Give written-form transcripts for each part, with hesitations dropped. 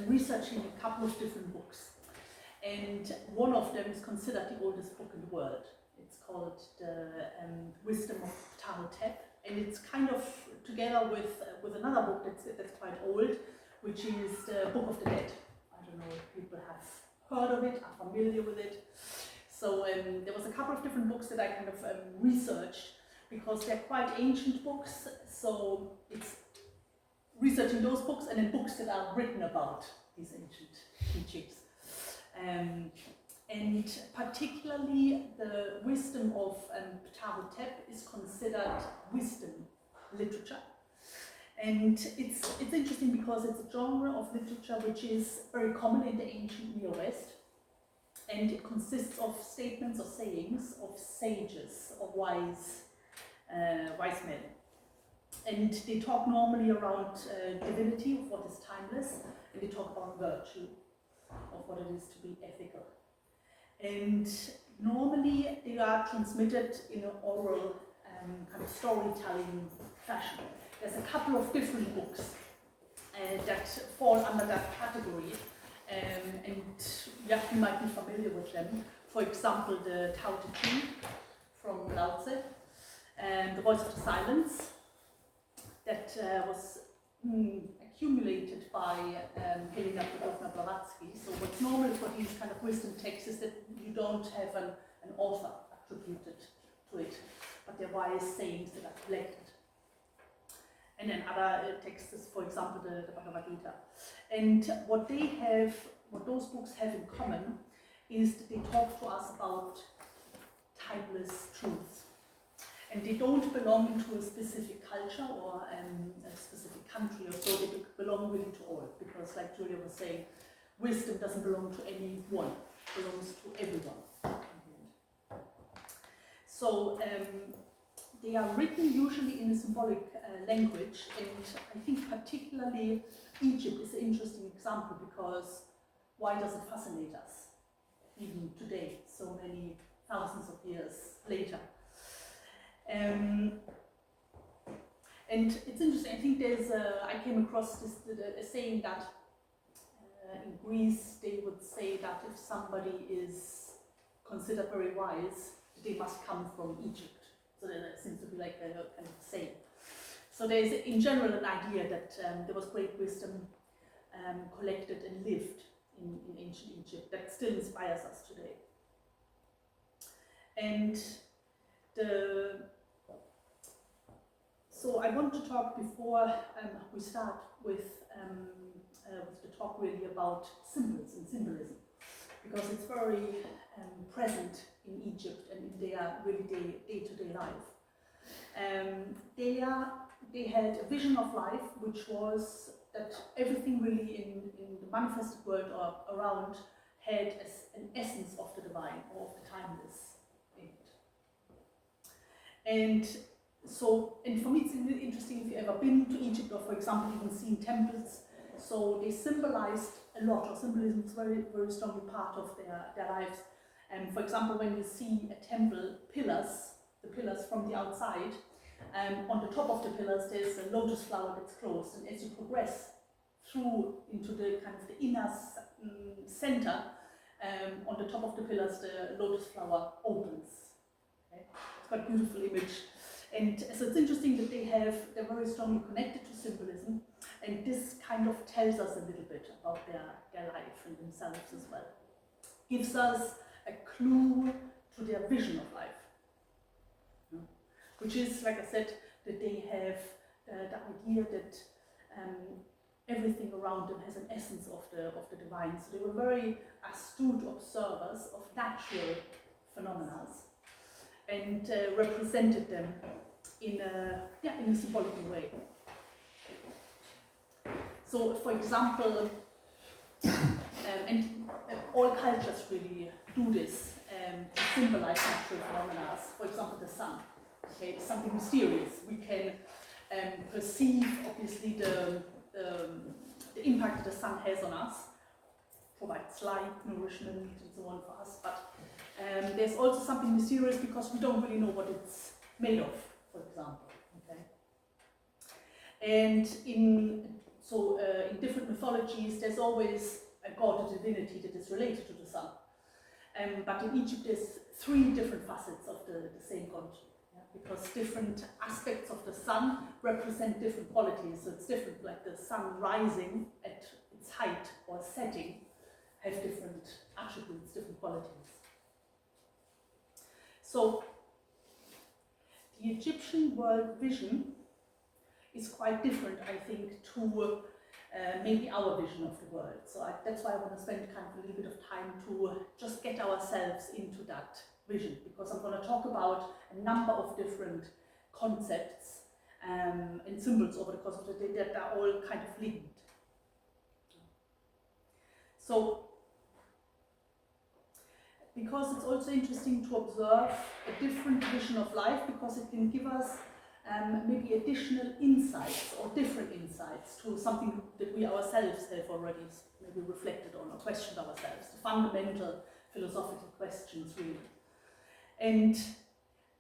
researching a couple of different books. And one of them is considered the oldest book in the world. It's called the Wisdom of Ptah, and it's kind of together with another book that's quite old, which is the Book of the Dead. I don't know if people have heard of it, are familiar with it. So there was a couple of different books that I kind of researched, because they're quite ancient books, so it's researching those books and then books that are written about these ancient teachings. And particularly the wisdom of Ptah is considered wisdom literature. And it's interesting because it's a genre of literature which is very common in the ancient Near West. And it consists of statements or sayings of sages or wise men. And they talk normally around divinity, of what is timeless, and they talk about virtue, of what it is to be ethical. And normally they are transmitted in an oral kind of storytelling fashion. There's a couple of different books that fall under that category, and yeah, you might be familiar with them. For example, the Tao Te Ching from Lao Tse, and the Voice of the Silence, that was accumulated by Helena Blavatsky. So what's normal for these kind of wisdom texts is that you don't have an author attributed to it, but they're wise sayings that are collected. And then other texts, for example, the Bhagavad Gita. And what those books have in common is that they talk to us about timeless truths. And they don't belong to a specific culture or a specific country or so, they belong really to all. Because like Julia was saying, wisdom doesn't belong to anyone, it belongs to everyone. So they are written usually in a symbolic language, and I think particularly Egypt is an interesting example, because why does it fascinate us even today, so many thousands of years later? And it's interesting, I think I came across a saying that in Greece they would say that if somebody is considered very wise, they must come from Egypt. So that seems to be like a kind of saying. So there is in general an idea that there was great wisdom collected and lived in ancient Egypt that still inspires us today. And so I want to talk before we start with the talk really about symbols and symbolism, because it's very present in Egypt and in their really day-to-day life. They had a vision of life which was that everything really in the manifested world or around had an essence of the divine or of the timeless in it. And for me it's really interesting, if you've ever been to Egypt or for example even seen temples, so they symbolized a lot, or symbolism is very, very strongly part of their lives. And for example, when you see a temple the pillars from the outside, on the top of the pillars there's a lotus flower that's closed, and as you progress through into the kind of the inner center, on the top of the pillars the lotus flower opens. Okay? It's quite a beautiful image. And so it's interesting that they're very strongly connected to symbolism, and this kind of tells us a little bit about their life and themselves as well. Gives us a clue to their vision of life, which is, like I said, that they have the idea that everything around them has an essence of the divine. So they were very astute observers of natural phenomena and represented them in a symbolic way. So, for example, and all cultures really do this to symbolize natural phenomena. For example, the sun. Okay, it's something mysterious. We can perceive, obviously, the impact that the sun has on us, provides light, nourishment, and so on for us. But there's also something mysterious because we don't really know what it's made of, for example. Okay, and in different mythologies, there's always a god, a divinity that is related to the sun. But in Egypt, there's 3 different facets of the same god, because different aspects of the sun represent different qualities. So it's different, like the sun rising at its height or setting have different attributes, different qualities. So the Egyptian world vision is quite different, I think, to maybe our vision of the world. So that's why I want to spend kind of a little bit of time to just get ourselves into that vision, because I'm going to talk about a number of different concepts and symbols over the course of the day that are all kind of linked. So, because it's also interesting to observe a different vision of life, because it can give us maybe additional insights or different insights to something that we ourselves have already maybe reflected on or questioned ourselves, the fundamental philosophical questions really. And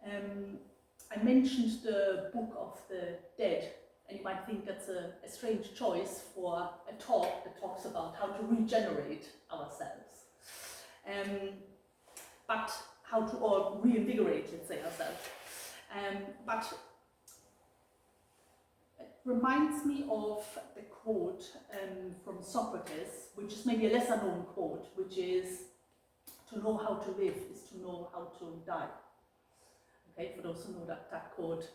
I mentioned the Book of the Dead, and you might think that's a strange choice for a talk that talks about how to regenerate ourselves. But how to, or reinvigorate, let's say, ourselves. But it reminds me of the quote from Socrates, which is maybe a lesser known quote, which is, to know how to live is to know how to die. Okay, for those who know that quote.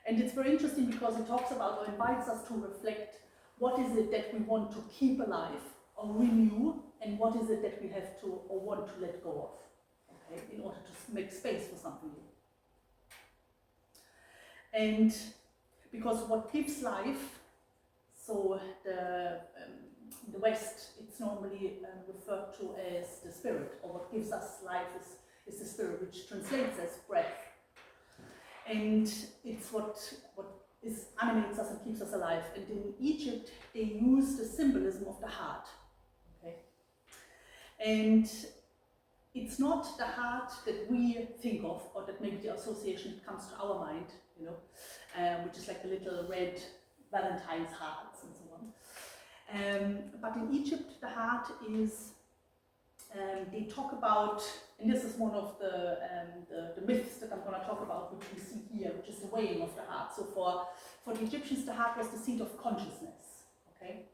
And it's very interesting because it talks about, or invites us to reflect, what is it that we want to keep alive or renew, and what is it that we have to or want to let go of, okay, in order to make space for something new. And because what gives life, so in the West, it's normally referred to as the spirit, or what gives us life is the spirit, which translates as breath. And it's what animates us and keeps us alive. And in Egypt, they use the symbolism of the heart. Okay? And it's not the heart that we think of, or that maybe the association that comes to our mind, you know, which is like the little red Valentine's hearts and so on. But in Egypt, the heart is, they talk about, and this is one of the myths that I'm going to talk about, which we see here, which is the weighing of the heart. So for the Egyptians, the heart was the seat of consciousness, okay?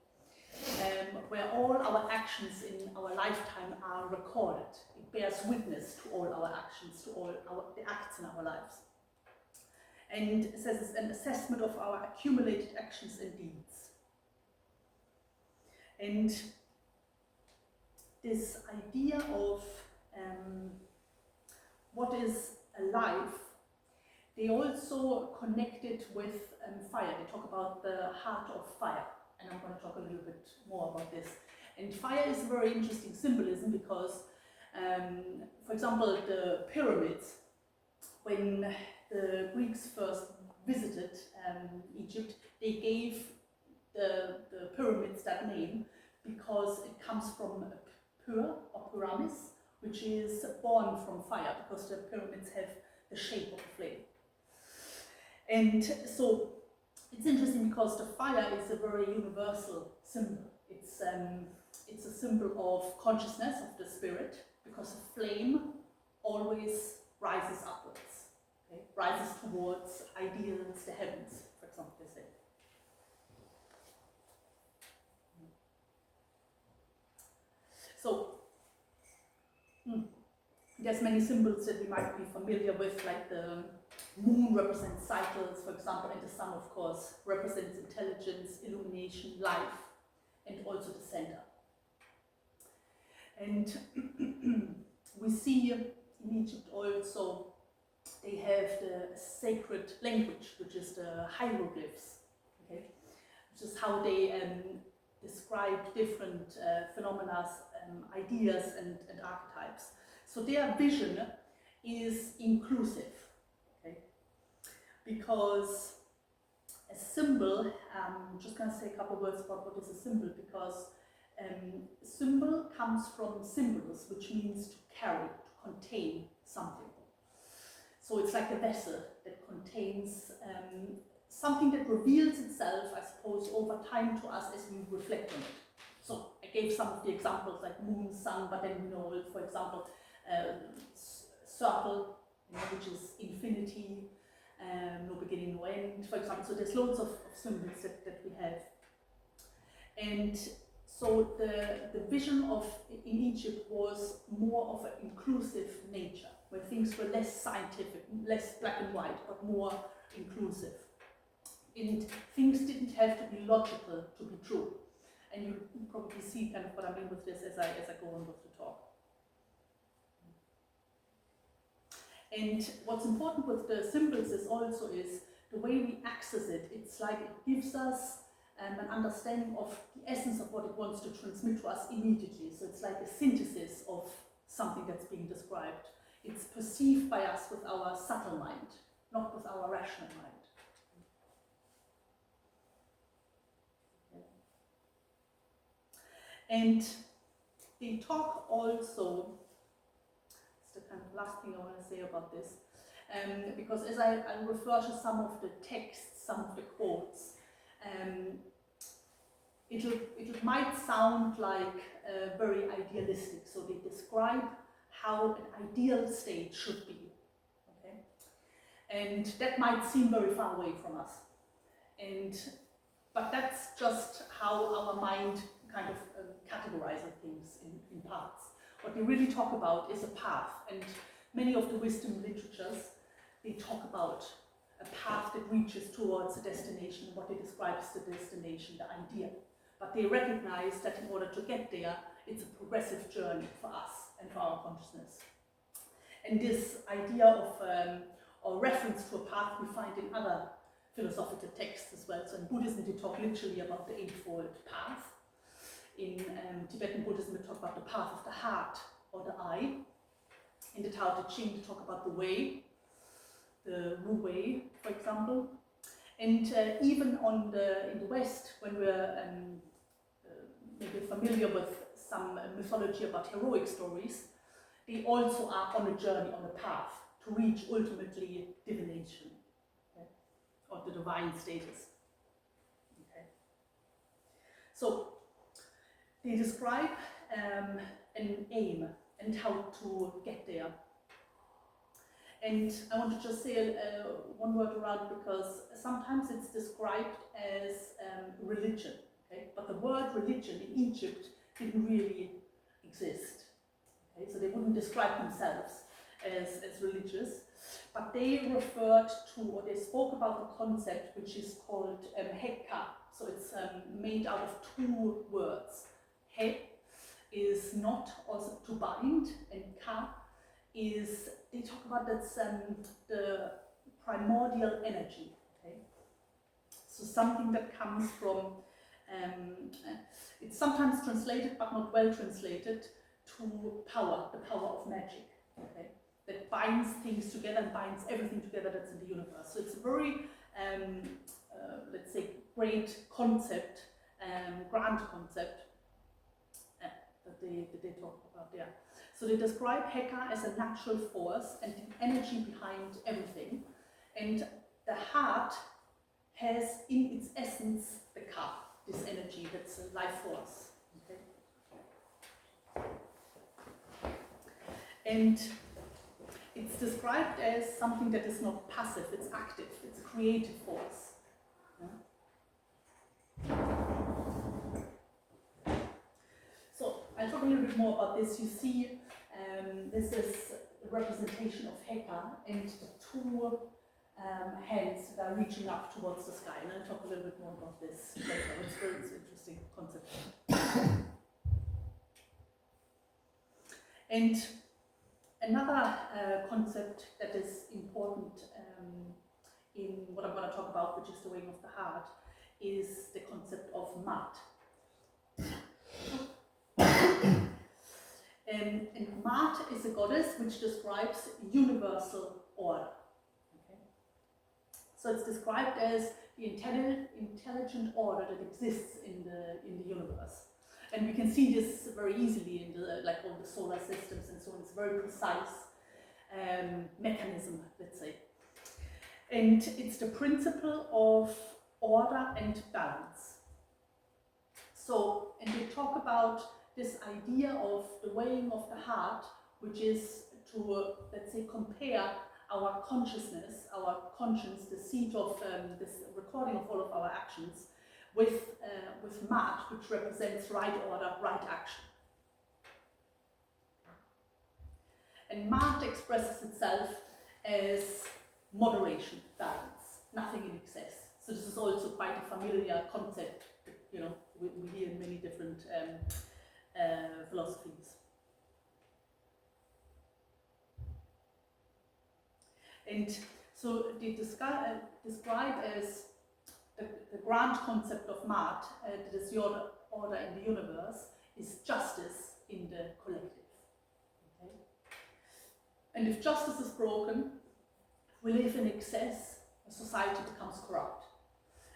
Where all our actions in our lifetime are recorded. It bears witness to all our actions, to all the acts in our lives. And it says it's an assessment of our accumulated actions and deeds. And this idea of what is alive, they also connect it with fire. They talk about the heart of fire, and I'm going to talk a little bit more about this. And fire is a very interesting symbolism because, for example, the pyramids, when the Greeks first visited Egypt, they gave the pyramids that name because it comes from Pur or Pyramis, which is born from fire, because the pyramids have the shape of a flame. And so it's interesting because the fire is a very universal symbol. It's a symbol of consciousness, of the spirit, because a flame always rises upwards, okay? Rises towards ideals, the heavens, for example, they say. So, there's many symbols that we might be familiar with, like the moon represents cycles, for example, and the sun, of course, represents intelligence, illumination, life, and also the center. And we see in Egypt also, they have the sacred language, which is the hieroglyphs, okay? Which is how they describe different phenomena, ideas and archetypes. So their vision is inclusive, okay? Because a symbol, I'm just going to say a couple of words about what is a symbol, because symbol comes from symbolos, which means to carry, to contain something. So it's like a vessel that contains something that reveals itself, I suppose, over time to us as we reflect on it. So I gave some of the examples like moon, sun, but then for example, circle, which is infinity, no beginning, no end, for example. So there's loads of symbols that we have. And so the vision in Egypt was more of an inclusive nature, where things were less scientific, less black and white, but more inclusive. And things didn't have to be logical to be true. And you probably see kind of what I mean with this as I go on with the talk. And what's important with the symbols is the way we access it. It's like it gives us an understanding of the essence of what it wants to transmit to us immediately. So it's like a synthesis of something that's being described. It's perceived by us with our subtle mind, not with our rational mind. And they talk also, it's the kind of last thing I want to say about this, because as I refer to some of the texts, some of the quotes, it might sound like very idealistic. So they describe how an ideal state should be, okay? And that might seem very far away from us. But that's just how our mind kind of categorizes things in parts. What they really talk about is a path, and many of the wisdom literatures, they talk about a path that reaches towards a destination, what they describe as the destination, the idea. But they recognize that in order to get there, it's a progressive journey for us and for our consciousness. And this idea of or reference to a path we find in other philosophical texts as well. So in Buddhism, they talk literally about the Eightfold Path. In Tibetan Buddhism, they talk about the path of the heart or the eye. In the Tao Te Ching, they talk about the way, the Wu Wei, for example. And even in the West, when we're maybe familiar with some mythology about heroic stories, they also are on a journey, on a path to reach ultimately divination, okay? Or the divine status. Okay. So they describe an aim and how to get there. And I want to just say one word around, because sometimes it's described as religion, okay? But the word religion in Egypt didn't really exist. Okay? So they wouldn't describe themselves as religious, but they referred to, or they spoke about a concept which is called Heka. So it's made out of two words. He is not, also to bind, and Ka is, they talk about that's the primordial energy. Okay? So something that comes from, it's sometimes translated but not well translated, to power, the power of magic. Okay? That binds things together and binds everything together that's in the universe. So it's a very, let's say, great concept, grand concept that they talk about there. So they describe Heka as a natural force and the energy behind everything. And the heart has in its essence the Ka, this energy that's a life force. Okay? And it's described as something that is not passive, it's active, it's a creative force. Yeah? So I'll talk a little bit more about this. You see, this is a representation of Heka and the two hands that are reaching up towards the sky. And I'll talk a little bit more about this later. It's a very interesting concept. And another concept that is important in what I'm going to talk about, which is the weighing of the heart, is the concept of Mat. And Mat is a goddess which describes universal order. Okay? So it's described as the intelligent order that exists in the universe. And we can see this very easily in all the solar systems and so on. It's a very precise mechanism, let's say. And it's the principle of order and balance. So, and they talk about this idea of the weighing of the heart, which is to, let's say, compare our consciousness, our conscience, the seat of this recording of all of our actions, with mat, which represents right order, right action. And mat expresses itself as moderation, balance, nothing in excess. So this is also quite a familiar concept that, you know, we hear in many different philosophies. And so they describe as the grand concept of mat, that is the order in the universe, is justice in the collective. Okay? And if justice is broken, we live in excess, a society becomes corrupt.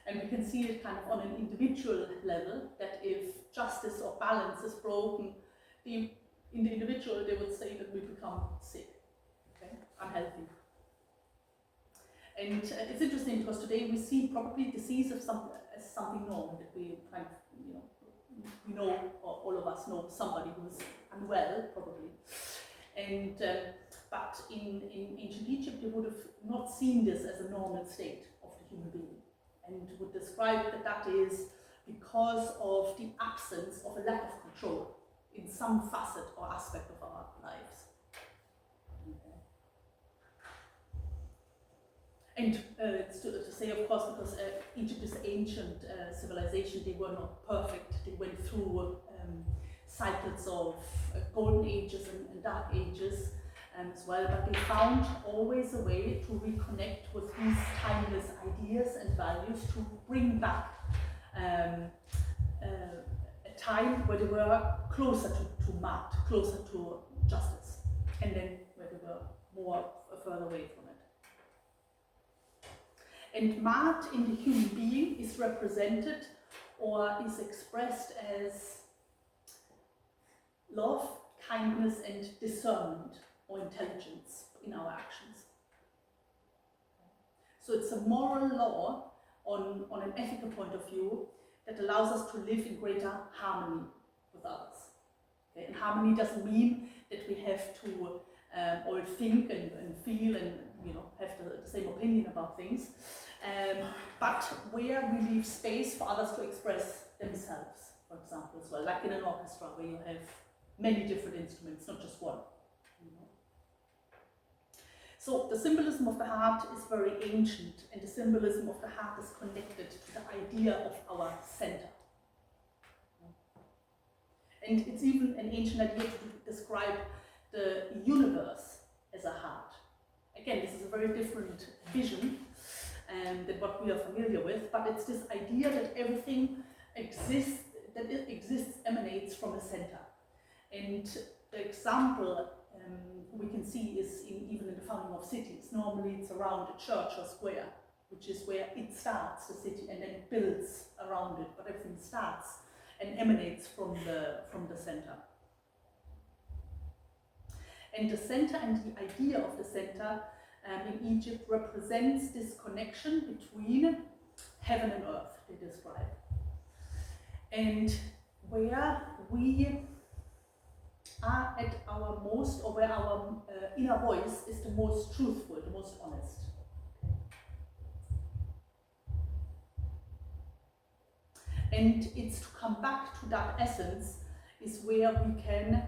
And we can see it kind of on an individual level, that if justice or balance is broken, in the individual they would say that we become sick, okay? Unhealthy. And it's interesting because today we see probably disease as something normal, that we kind of, you know, we know, or all of us know somebody who's unwell, probably. And but in ancient Egypt, they would have not seen this as a normal state of the human being, and would describe that is because of the absence of a lack of control in some facet or aspect of our lives. And it's to say, of course, because Egypt is ancient civilization, they were not perfect. They went through cycles of golden ages and dark ages as well, but they found always a way to reconnect with these timeless ideas and values, to bring back a time where they were closer to mat, closer to justice, and then where they were more further away from it. And mat in the human being is represented or is expressed as love, kindness, and discernment or intelligence in our actions. So it's a moral law on an ethical point of view that allows us to live in greater harmony with others. Okay? And harmony doesn't mean that we have to all think and feel and, you know, have the same opinion about things, but where we leave space for others to express themselves, for example, as well, like in an orchestra where you have many different instruments, not just one. You know? So the symbolism of the heart is very ancient, and the symbolism of the heart is connected to the idea of our center. And it's even an ancient idea to describe the universe as a heart. Again, this is a very different vision than what we are familiar with, but it's this idea that everything exists, emanates from a center. And the example we can see is even in the founding of cities. Normally it's around a church or square, which is where it starts, the city, and then it builds around it, but everything starts and emanates from the center. And the center and the idea of the center in Egypt represents this connection between heaven and earth, they describe. And where we are at our most, or where our inner voice is the most truthful, the most honest. And it's to come back to that essence is where we can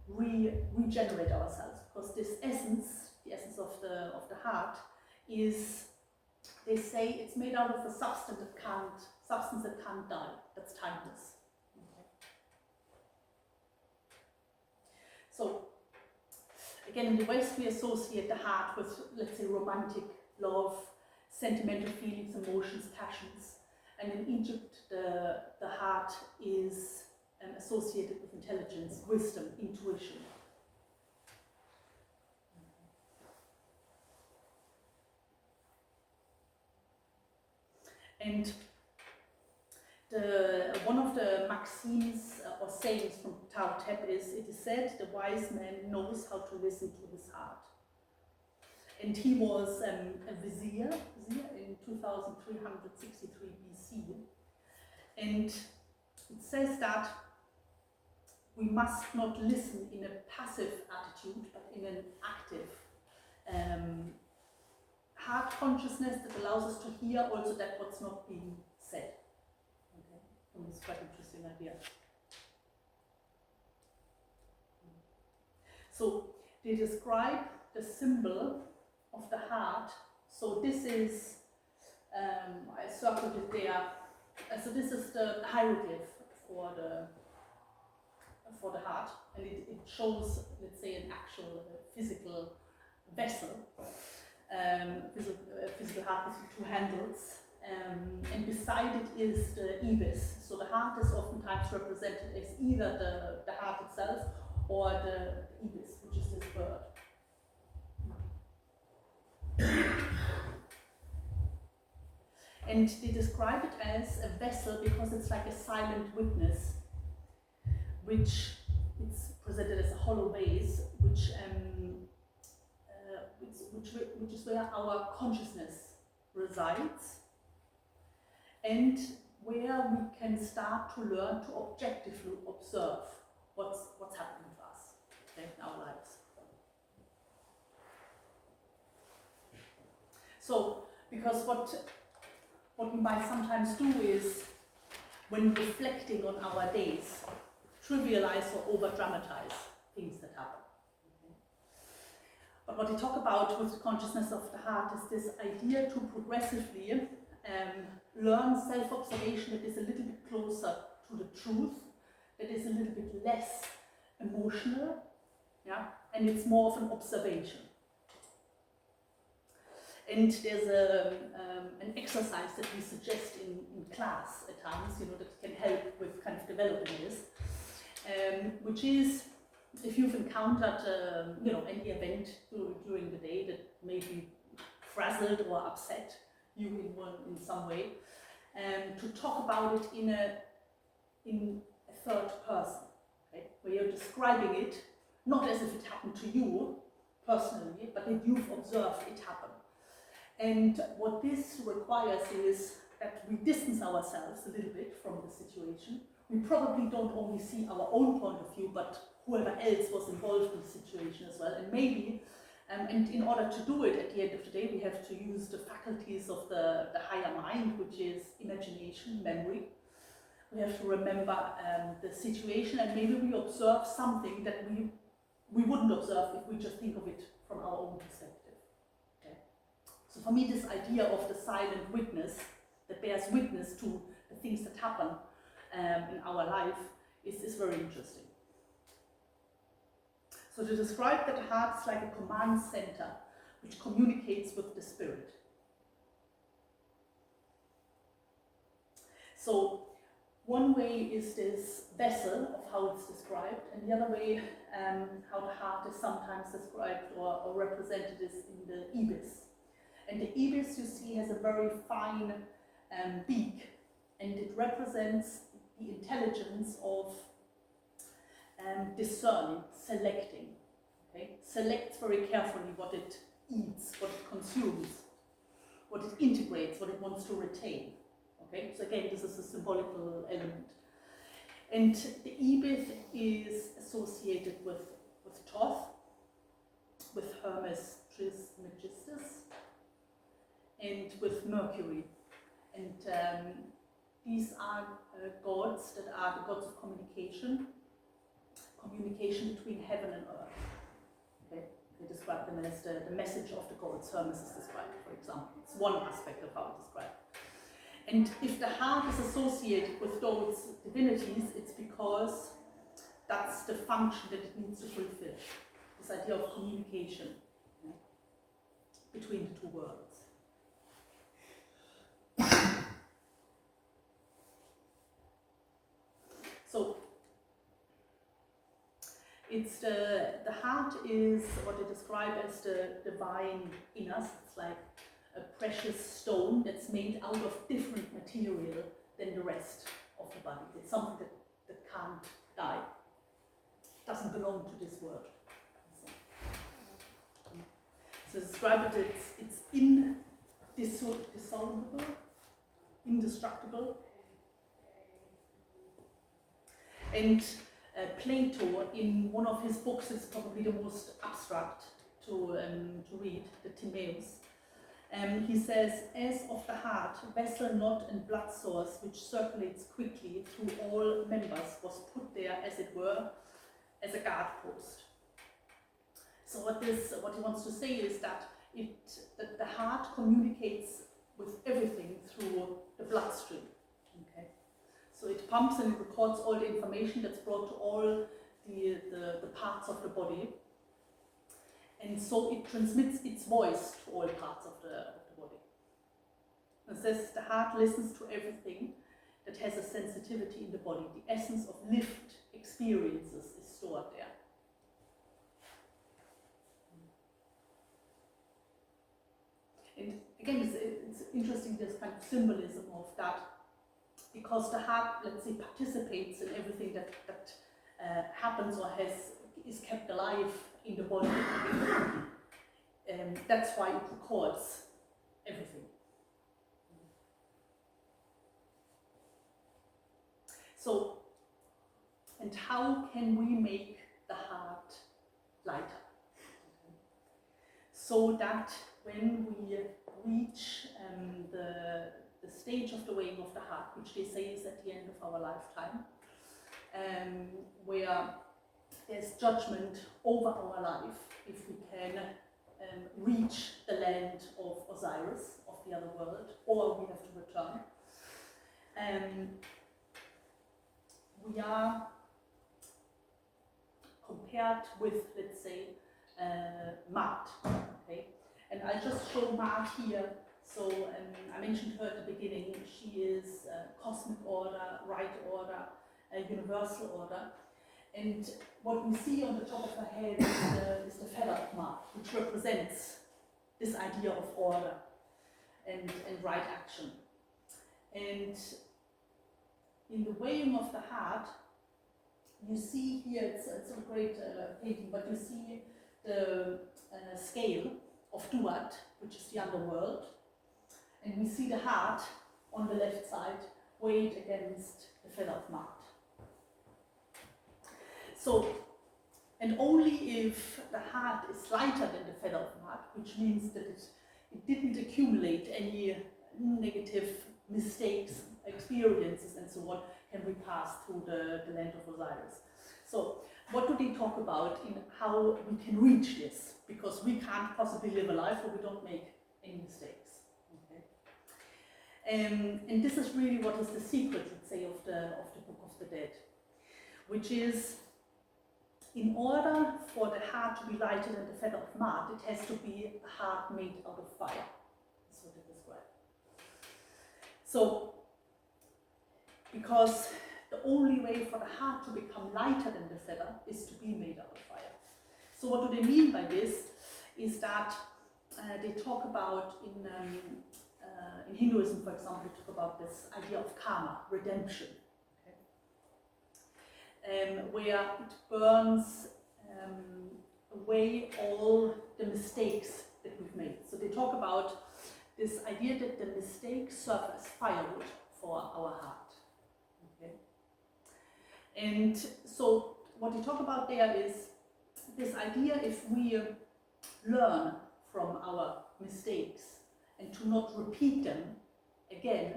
regenerate ourselves, because this essence, the essence of the heart, is, they say, it's made out of a substance that can't die, that's timeless. Okay. So again, in the West we associate the heart with, let's say, romantic love, sentimental feelings, emotions, passions, and in Egypt the heart is associated with intelligence, wisdom, intuition. And one of the maxims or sayings from Tep is, it is said, the wise man knows how to listen to his heart. And he was a vizier in 2363 BC. And it says that we must not listen in a passive attitude, but in an active heart consciousness that allows us to hear also that what's not being said. Okay, and it's quite an interesting idea. So they describe the symbol of the heart. So this is, I circled it there. So this is the hieroglyph for the heart, and it shows, let's say, an actual physical vessel, physical heart with two handles, and beside it is the ibis. So the heart is oftentimes represented as either the heart itself or the ibis, which is this bird. And they describe it as a vessel because it's like a silent witness, which it's presented as a hollow vase, which is where our consciousness resides, and where we can start to learn to objectively observe what's happening to us, okay, in our lives. So, because what we might sometimes do is, when reflecting on our days, trivialize or over-dramatize things that happen. Okay. But what we talk about with consciousness of the heart is this idea to progressively learn self-observation that is a little bit closer to the truth, that is a little bit less emotional, yeah, and it's more of an observation. And there's an exercise that we suggest in class at times, that can help with kind of developing this, which is, if you've encountered, any event during the day that maybe frazzled or upset you in some way, to talk about it in a third person, okay? Where you're describing it not as if it happened to you personally, but that you've observed it happen. And what this requires is that we distance ourselves a little bit from the situation. We probably don't only see our own point of view, but whoever else was involved in the situation as well. And maybe, and in order to do it at the end of the day, we have to use the faculties of the higher mind, which is imagination, memory. We have to remember the situation, and maybe we observe something that we wouldn't observe if we just think of it from our own perspective. So for me, this idea of the silent witness that bears witness to the things that happen in our life is very interesting. So to describe that the heart is like a command center which communicates with the spirit. So one way is this vessel of how it's described, and the other way how the heart is sometimes described or represented is in the ibis. And the ibis, you see, has a very fine beak, and it represents the intelligence of discerning, selecting. Okay? Selects very carefully what it eats, what it consumes, what it integrates, what it wants to retain. Okay? So again, this is a symbolical element. And the ibis is associated with Thoth, with Hermes Trismegistus, and with Mercury. And these are gods that are the gods of communication between heaven and earth. Okay? They describe them as the message of the gods. Hermes is described, for example. It's one aspect of how it's described. And if the heart is associated with those divinities, it's because that's the function that it needs to fulfill. This idea of communication, okay, between the two worlds. So it's the heart is what they describe as the divine in us. It's like a precious stone that's made out of different material than the rest of the body. It's something that can't die. It doesn't belong to this world. To describe it, it's indissoluble, indestructible. And Plato, in one of his books, is probably the most abstract to read, the Timaeus. He says, as of the heart, vessel, knot, and blood source, which circulates quickly through all members, was put there, as it were, as a guard post. So what he wants to say is that the heart communicates with everything through the bloodstream. Okay? So it pumps and it records all the information that's brought to all the parts of the body. And so it transmits its voice to all parts of the body. It says the heart listens to everything that has a sensitivity in the body. The essence of lived experiences is stored there. And again, it's interesting, this kind of symbolism of that, because the heart, let's say, participates in everything that happens or is kept alive in the body. That's why it records everything. So, and how can we make the heart lighter? So that when we reach the stage of the weighing of the heart, which they say is at the end of our lifetime, where there's judgment over our life, if we can reach the land of Osiris, of the other world, or we have to return. We are compared with, let's say, Mart. Okay? And I just show Mart here. So I mentioned her at the beginning. She is cosmic order, right order, universal order. And what we see on the top of her head is the feather mark, which represents this idea of order and right action. And in the weighing of the heart, you see here, it's a great painting, but you see the scale of Duat, which is the underworld, and we see the heart on the left side weighed against the feather of Mart. So, and only if the heart is lighter than the feather of Mart, which means that it didn't accumulate any negative mistakes, experiences, and so on, can we pass through the land of Osiris. So, what do they talk about in how we can reach this? Because we can't possibly live a life where we don't make any mistakes. Okay? And this is really what is the secret, let's say, of the Book of the Dead, which is, in order for the heart to be lighter than the feather of Mart, it has to be a heart made out of fire. That's what they describe. So, because the only way for the heart to become lighter than the feather is to be made out of fire. So what do they mean by this? Is that they talk about in Hinduism, for example, they talk about this idea of karma, redemption, okay? Where it burns away all the mistakes that we've made. So they talk about this idea that the mistakes serve as firewood for our heart. Okay? And so what they talk about there is this idea, if we learn from our mistakes and to not repeat them again,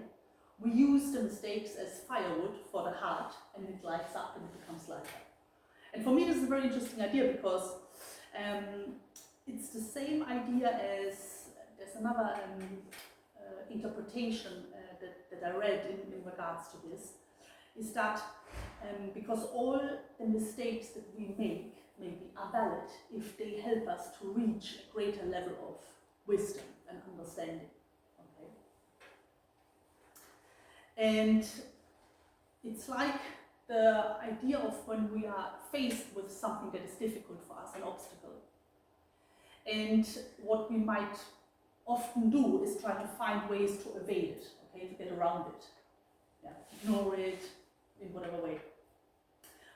we use the mistakes as firewood for the heart, and it lights up and it becomes lighter. And for me, this is a very interesting idea because it's the same idea as, there's another interpretation that I read in regards to this, is that because all the mistakes that we make maybe are valid if they help us to reach a greater level of wisdom and understanding. Okay? And it's like the idea of when we are faced with something that is difficult for us, an obstacle. And what we might often do is try to find ways to evade it, okay, to get around it. Yeah, ignore it in whatever way.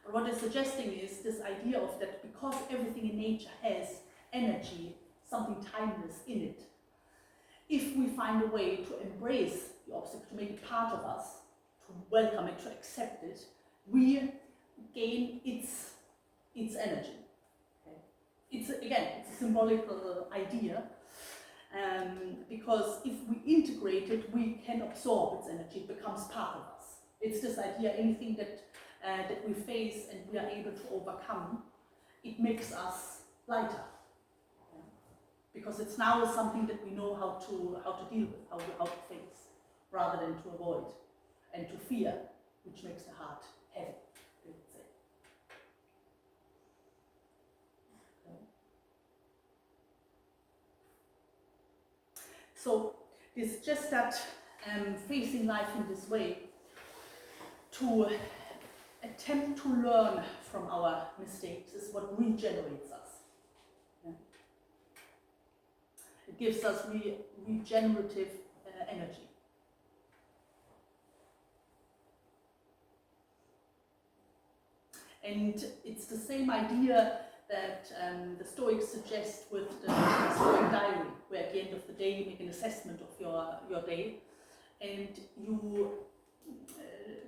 But what they're suggesting is this idea of that because everything in nature has energy, something timeless in it. If we find a way to embrace the obstacle, to make it part of us, to welcome it, to accept it, we gain its energy. Okay? It's a symbolical idea, because if we integrate it, we can absorb its energy. It becomes part of us. It's this idea: anything that we face and we are able to overcome, it makes us lighter. Yeah? Because it's now something that we know how to deal with, how to face, rather than to avoid and to fear, which makes the heart heavy, they would say. Okay. So it's just that facing life in this way, to attempt to learn from our mistakes, is what regenerates us. Yeah. It gives us regenerative energy. And it's the same idea that the Stoics suggest with the Stoic diary, where at the end of the day you make an assessment of your day, and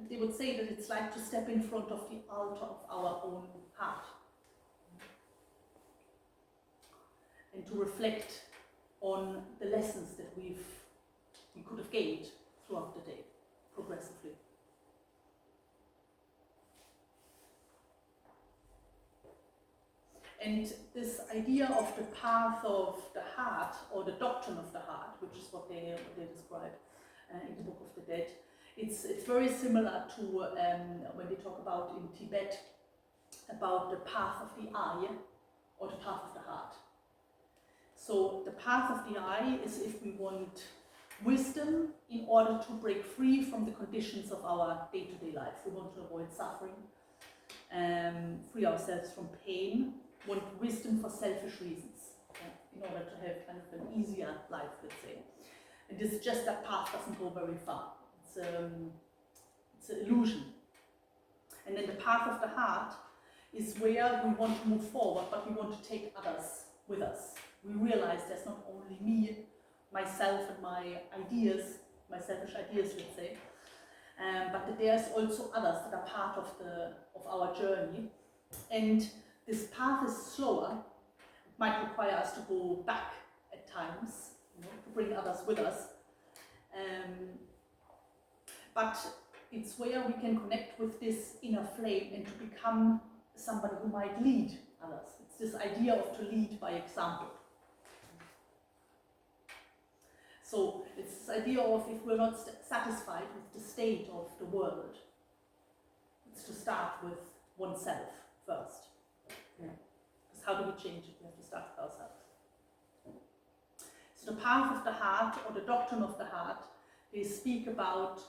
they would say that it's like to step in front of the altar of our own heart and to reflect on the lessons that we could have gained throughout the day, progressively. And this idea of the path of the heart, or the doctrine of the heart, which is what they describe in the Book of the Dead, it's very similar to when they talk about in Tibet about the path of the eye or the path of the heart. So the path of the eye is if we want wisdom in order to break free from the conditions of our day-to-day life. We want to avoid suffering, free ourselves from pain, want wisdom for selfish reasons, in order to have kind of an easier life, let's say. And it's just that path doesn't go very far. It's an illusion. And then the path of the heart is where we want to move forward, but we want to take others with us. We realize there's not only me, myself and my ideas, my selfish ideas, let's say, but that there's also others that are part of our journey. And this path is slower. It might require us to go back at times, to bring others with us. But it's where we can connect with this inner flame and to become somebody who might lead others. It's this idea of to lead by example. So it's this idea of, if we're not satisfied with the state of the world, it's to start with oneself first. Because how do we change it? We have to start with ourselves. So the path of the heart, or the doctrine of the heart, they speak about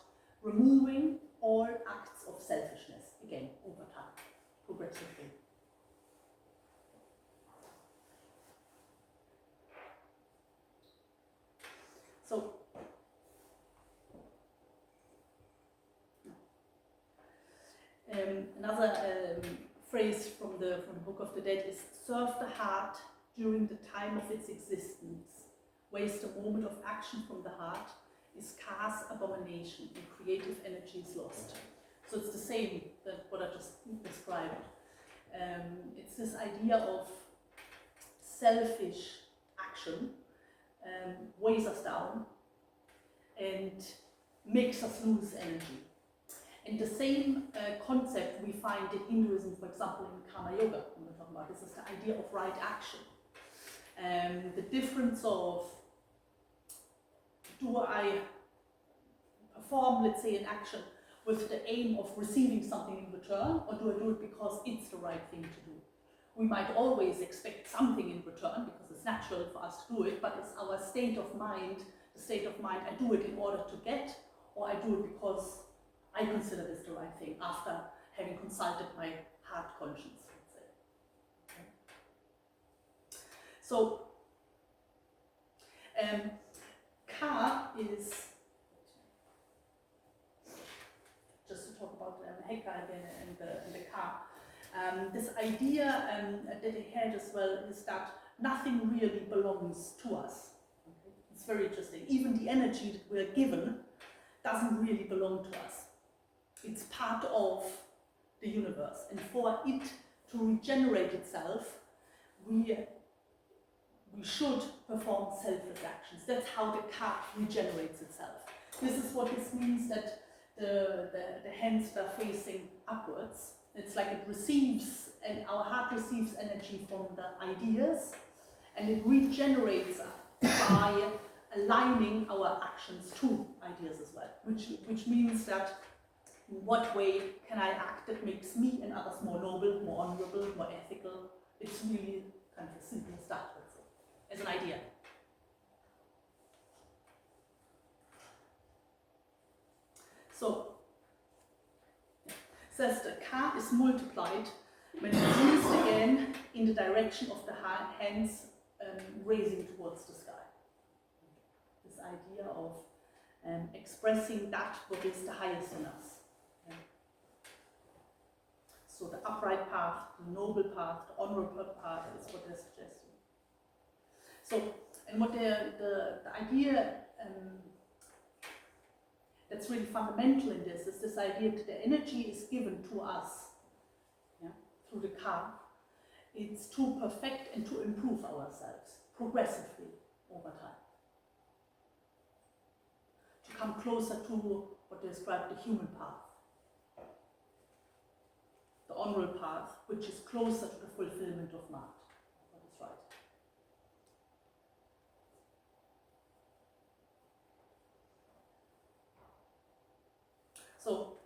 removing all acts of selfishness, again, over time, progressively. So, another phrase from the Book of the Dead is, serve the heart during the time of its existence. Waste a moment of action from the heart is scarce abomination, and creative energy is lost. So it's the same that what I just described. It's this idea of selfish action weighs us down and makes us lose energy. And the same concept we find in Hinduism, for example, in Karma Yoga, when we're talking about this, is the idea of right action. The difference of, do I perform, let's say, an action with the aim of receiving something in return, or do I do it because it's the right thing to do? We might always expect something in return because it's natural for us to do it, but it's our state of mind, the state of mind, I do it in order to get, or I do it because I consider this the right thing after having consulted my heart conscience, let's say. Okay. So, Ka is, just to talk about Heka again and the Ka. This idea that they had as well is that nothing really belongs to us. Okay? It's very interesting. Even the energy that we're given doesn't really belong to us. It's part of the universe, and for it to regenerate itself, we should perform selfless actions. That's how the car regenerates itself. This is what this means, that the hands that are facing upwards, it's like it receives, and our heart receives energy from the ideas, and it regenerates by aligning our actions to ideas as well, which means that in what way can I act that makes me and others more noble, more honorable, more ethical? It's really kind of as simple as that, let's say, as an idea. So, it says the ka is multiplied when it's used again in the direction of the hands raising towards the sky. This idea of expressing that what is the highest in us. Yeah. So the upright path, the noble path, the honorable path is what they're suggesting. So, and what the idea that's really fundamental in this is this idea that the energy is given to us, yeah, through the ka. It's to perfect and to improve ourselves progressively over time. To come closer to what they describe the human path, the honorable path, which is closer to the fulfillment of Maat. That is right. So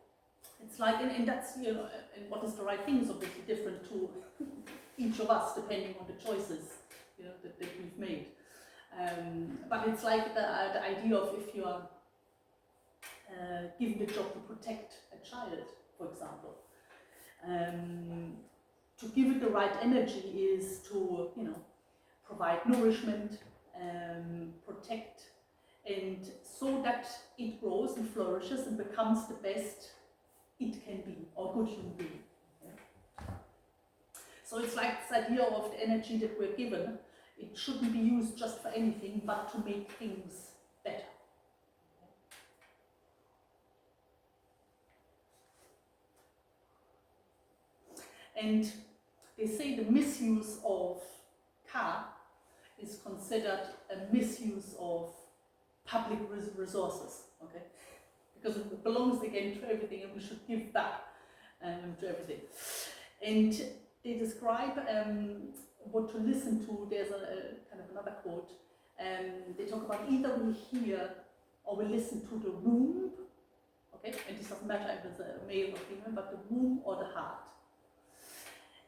it's like, and that's, you know, and what is the right thing is obviously different to each of us, depending on the choices, you know, that we've made. But it's like the idea of if you are given the job to protect a child, for example, to give it the right energy is to, you know, provide nourishment, protect, and so that it grows and flourishes and becomes the best it can be, or good human being. Yeah? So it's like this idea of the energy that we're given. It shouldn't be used just for anything, but to make things better. And they say the misuse of ka is considered a misuse of public resources, okay? Because it belongs again to everything, and we should give back to everything. And they describe what to listen to. There's a kind of another quote. They talk about either we hear or we listen to the womb, okay? And this doesn't matter if it's a male or female, but the womb or the heart.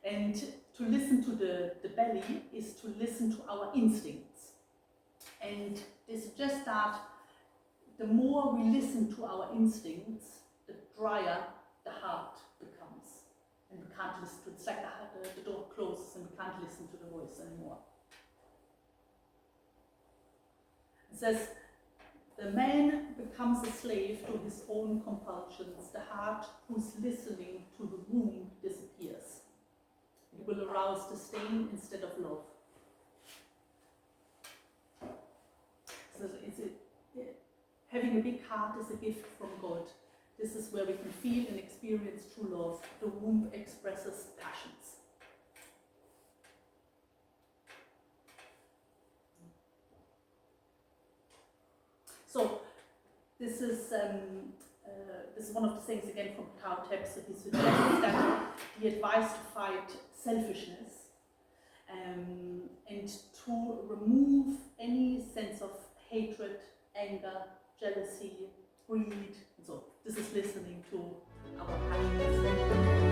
And to listen to the belly is to listen to our instincts. And they suggest that the more we listen to our instincts, the drier the heart becomes. And we can't listen to it. It's like the door closes and we can't listen to the voice anymore. It says, the man becomes a slave to his own compulsions. The heart who's listening to the womb disappears. It will arouse disdain instead of love. So having a big heart is a gift from God. This is where we can feel and experience true love. The womb expresses passions. So this is one of the things again from Tao Te. So he suggests that the advice to fight selfishness and to remove any sense of hatred, anger, jealousy, greed, and so this is listening to our passions.